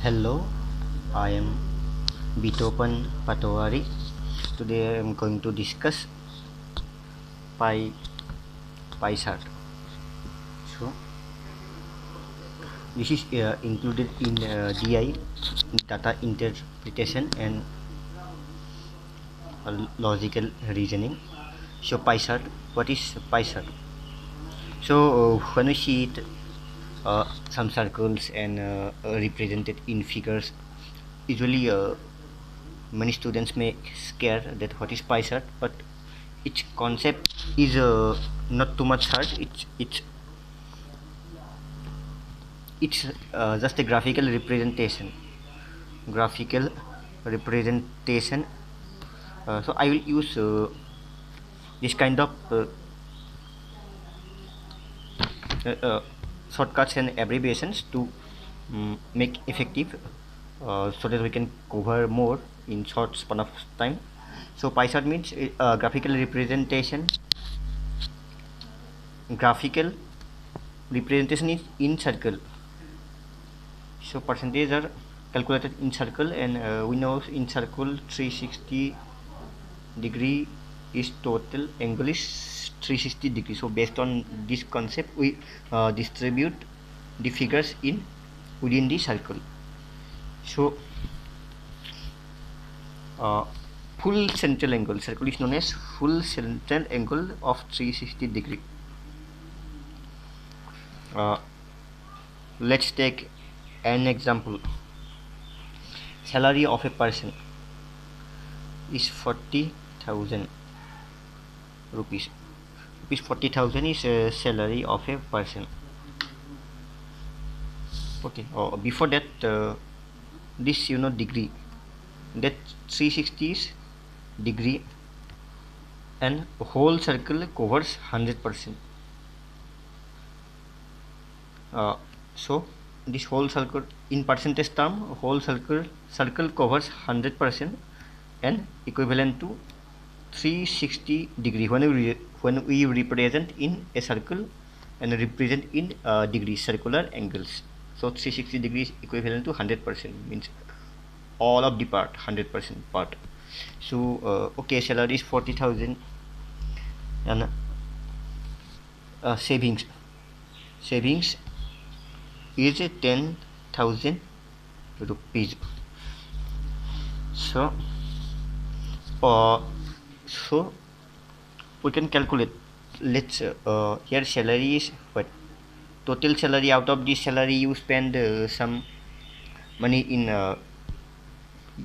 Hello, I am Bitopan Patowari. Today I am going to discuss Py PyChart. So this is included in DI, data interpretation and logical reasoning. So PyChart, what is PyChart? So when we see it, some circles and represented in figures, usually many students may scare that what is pie chart, but its concept is not too much hard. It's just a graphical representation. So I will use this kind of uh, uh, shortcuts and abbreviations to make effective, so that we can cover more in short span of time. So pie chart means graphical representation is in circle. So percentage are calculated in circle, and we know in circle 360 degree is total angle is 360 degrees. So based on this concept, we distribute the figures in within the circle. So uh, full central angle circle is known as full central angle of 360 degree. Let's take an example. Salary of a person is 40,000 rupees. 40,000 is a salary of a person. Okay. Before that, this degree, that 360 is degree, and whole circle covers 100%. So this whole circle in percentage term, whole circle covers 100% and equivalent to 360 degree when we represent in a circle and represent in degrees, circular angles. So 360 degrees equivalent to 100%, means all of the part, 100% part. So okay, salary is 40,000, and savings is 10,000 rupees. So uh, so we can calculate. Let's here salary is what, total salary. Out of this salary you spend some money in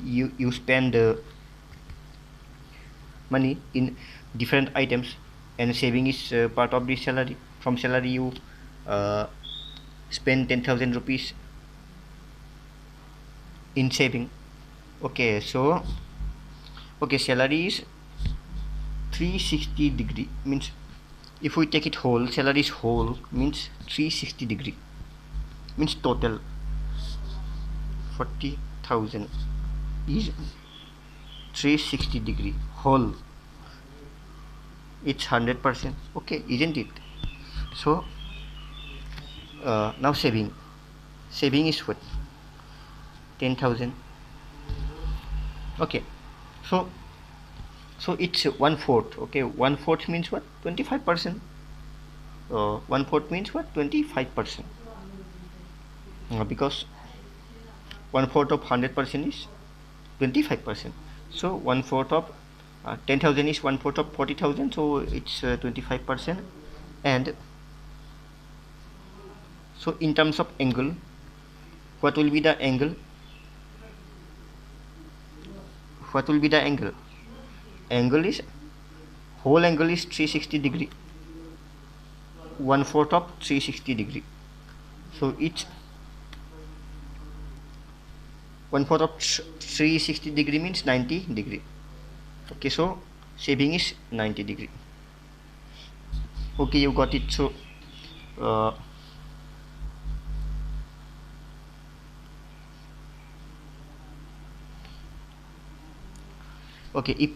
you spend money in different items, and saving is part of the salary. From salary you uh, spend 10,000 rupees in saving. Okay, so okay, salary is 360 degree, means if we take it whole, salary is whole means 360 degree, means total 40,000 is 360 degree whole. It's 100%. Okay, isn't it? So now saving is what, 10,000. Okay, so it's 1/4. Okay, 1/4 means what, 25%. 1/4 means what, 25%. Because 1/4 of 100% is 25%. So 1/4 of 10,000 is 1/4 of 40,000. So it's 25%. And so in terms of angle, what will be the angle? Angle is, whole angle is 360 degree, 1/4 of 360 degree. So it's 1/4 of 360 degree means 90 degree. Okay, so saving is 90 degree. Okay, you got it. So okay, if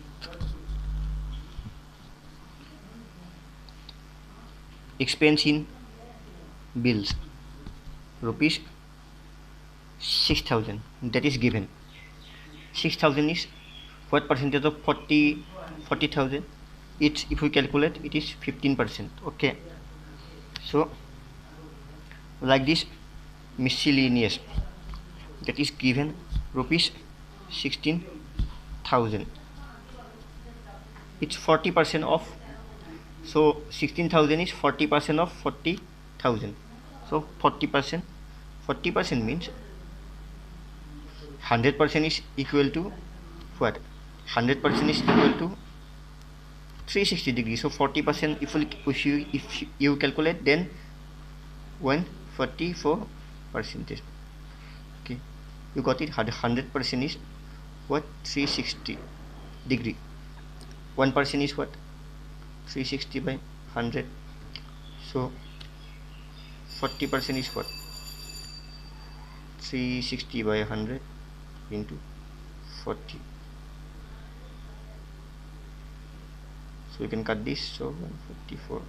expense in bills rupees 6,000, that is given. 6,000 is what percentage of 40,000? It's, if we calculate, it is 15%. Okay, so like this, miscellaneous, that is given rupees 16,000. It's 40% of, so 16,000 is 40% of 40,000. So 40% means 100% is equal to what? 100% is equal to 360 degrees. So 40%, if you calculate, then 144%. Okay, you got it. 100% is what? 360 degree. 1% is what? 360 by 100. So 40% is what? 360 by 100 into 40. So we can cut this. So 144.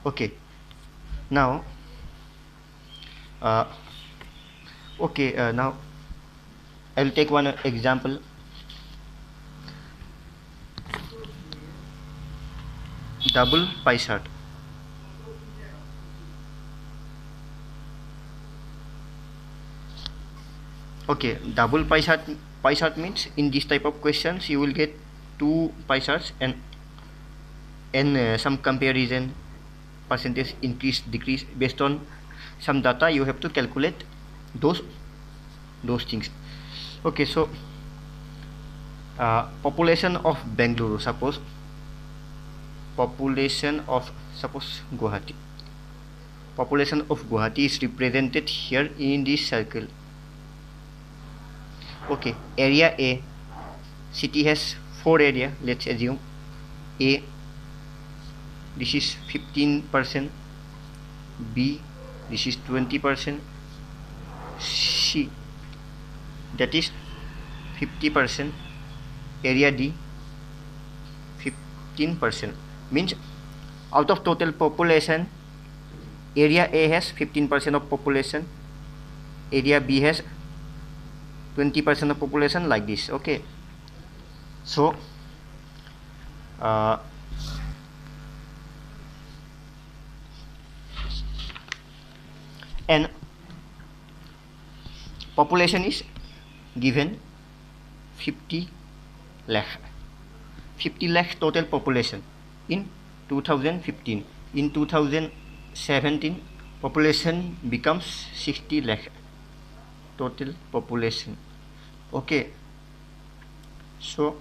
Okay. Now now I will take one example. Double pie chart. Okay, double pie chart means in this type of questions you will get two pie charts and some comparison, percentage increase decrease based on some data. You have to calculate those things. Okay, so population of Bengaluru, suppose Guwahati. Population of Guwahati is represented here in this circle. Okay, area A, city has 4 area. Let's assume A, this is 15%, B, this is 20%, C, that is 50%, area D 15%. Means out of total population, area A has 15% of population, area B has 20% of population, like this. Okay, so and population is given 50 lakh. 50 lakh total population in 2015. In 2017, population becomes 60 lakh total population. Okay, so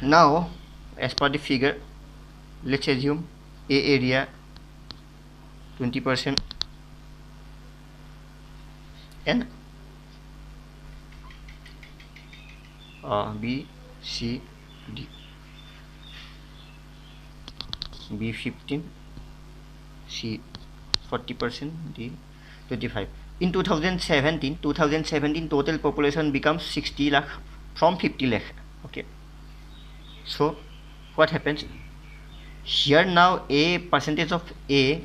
now as per the figure, let's assume A area 20% and B, C, D. B 15, C 40%, D 25. In 2017 total population becomes 60 lakh from 50 lakh. Okay, so what happens here? Now A percentage of A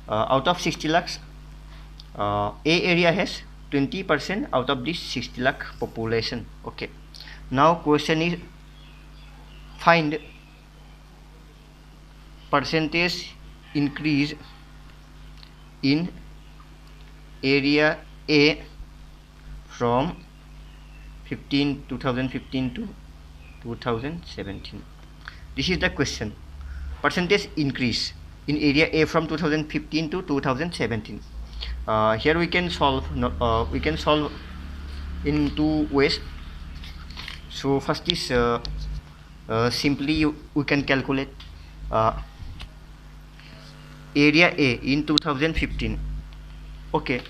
out of 60 lakhs, A area has 20% out of this 60 lakh population. Okay, now question is find percentage increase in area A from 2015 to 2017. This is the question. Percentage increase in area A from 2015 to 2017. Here we can solve in two ways. So first is simply we can calculate area A in 2015. Okay,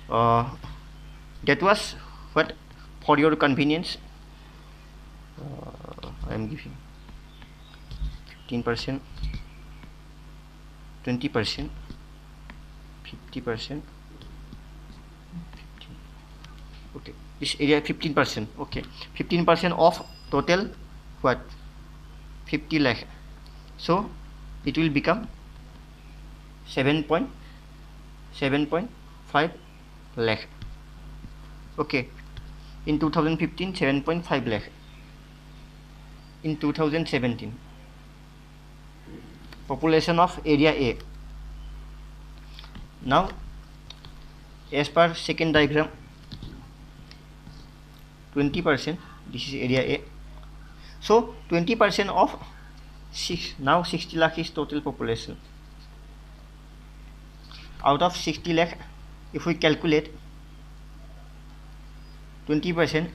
that was what, for your convenience, I am giving 15%, 20%, 50%, 15. Okay, this area 15%. Okay, 15% of total what, 50 lakh. So it will become 7.5 lakh. Okay, in 2015 7.5 lakh. In 2017, population of area A. Now, as per second diagram, 20%, this is area A. So 20% of 6, now 60 lakh is total population. Out of 60 lakh, if we calculate 20%,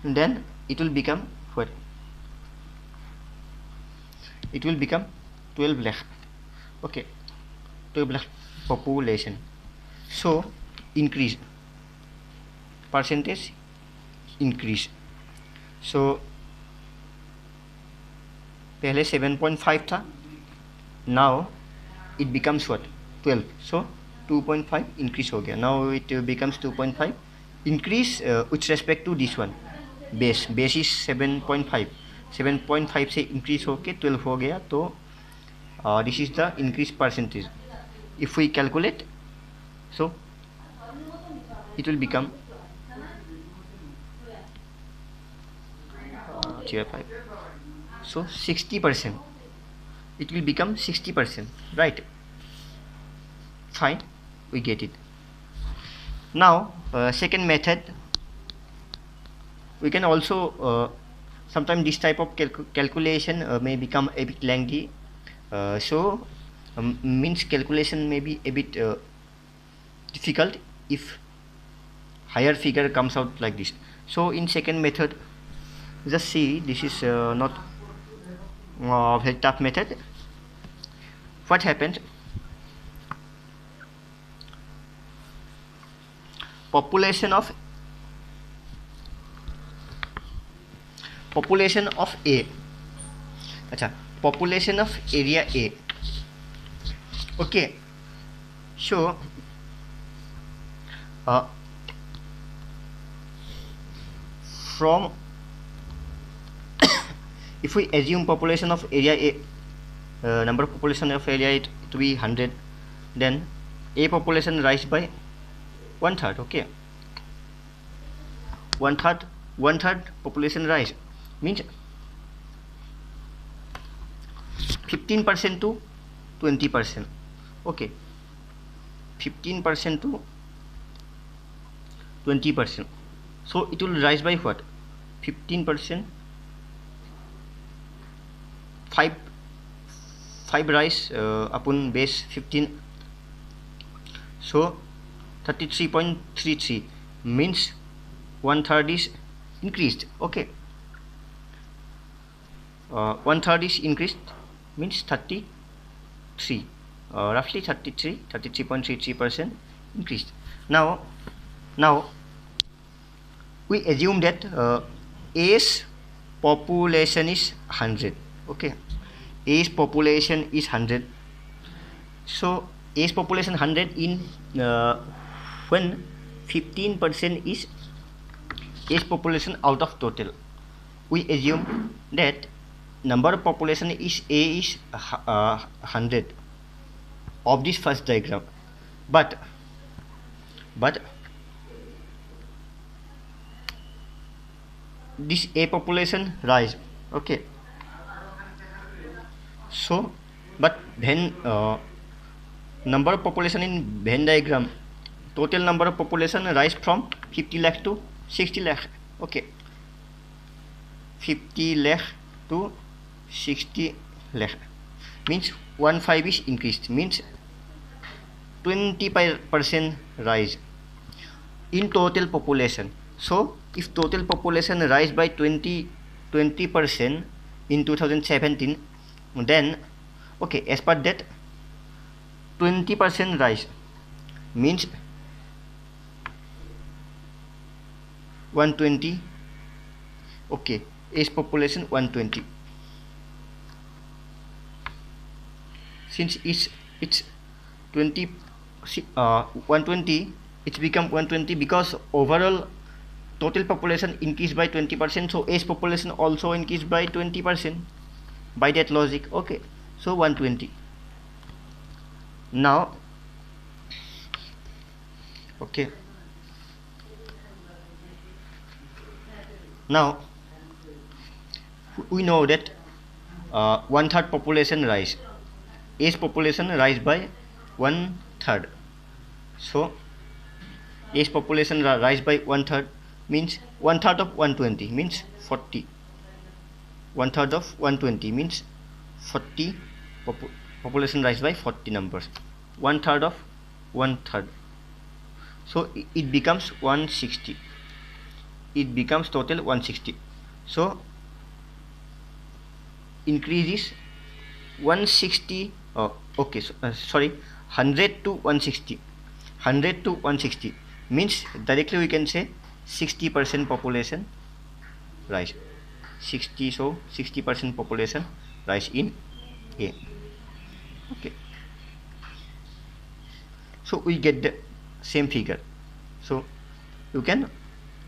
then it will become what? It will become 12 lakh. Okay, 12 lakh population. So increase, percentage increase. So पहले 7.5 था, now it becomes what? 12. So 2.5 increase हो गया. Now it becomes 2.5 increase with respect to this one. Base is 7.5. 7.5 से increase होके 12 हो गया. तो this is the increase percentage. If we calculate, so it will become 0.5. So 60%. It will become 60%, right? Fine, we get it. Now second method, we can also sometimes this type of calculation may become a bit lengthy. So means calculation may be a bit difficult if higher figure comes out like this. So in second method, just see, this is not very tough method. What happens? Population of A. अच्छा, population of area A. Okay, so from if we assume population of area A, number of population of area A to be 100, then A population rise by 1/3. Okay, 1/3 population rise means 15% to 20%. Okay, 15% to 20%. So it will rise by what? 15%. 5 rise upon base 15. So 33.33 means 1/3 is increased. Okay, 1/3 is increased means 33, roughly 33.33% increased. Now we assume that A's population is 100. Okay, A's population is 100. So A's population 100 in when 15% is A's population out of total. We assume that number of population is A is 100 of this first diagram, but this A population rise. Okay, so but Venn number of population in Venn diagram, total number of population rise from 50 lakh to 60 lakh. Okay, 50 lakh to 60 lakh means 1/5 is increased, means 20% rise in total population. So if total population rise by 20% in 2017, then okay, as per that 20% rise means 120. Okay, A's population 120. Since it's 20 120, it's become 120 because overall total population increased by 20%. So A's population also increased by 20% by that logic. Okay, so 120. Now, okay, now we know that one third population rise, age population rise by one third. So age population rise by one third means one third of 120 means 40. One third of 120 means 40. Population rise by 40 numbers. One third of one third. So it becomes 160. It becomes total 160. So increase is 160. Oh, okay. So, sorry, 100 to 160. 100 to 160 means directly we can say 60% population rise. 60, so 60% population rise in A. Okay. So we get the same figure. So you can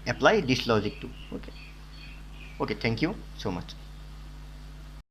apply this logic too. Okay. Okay. Thank you so much.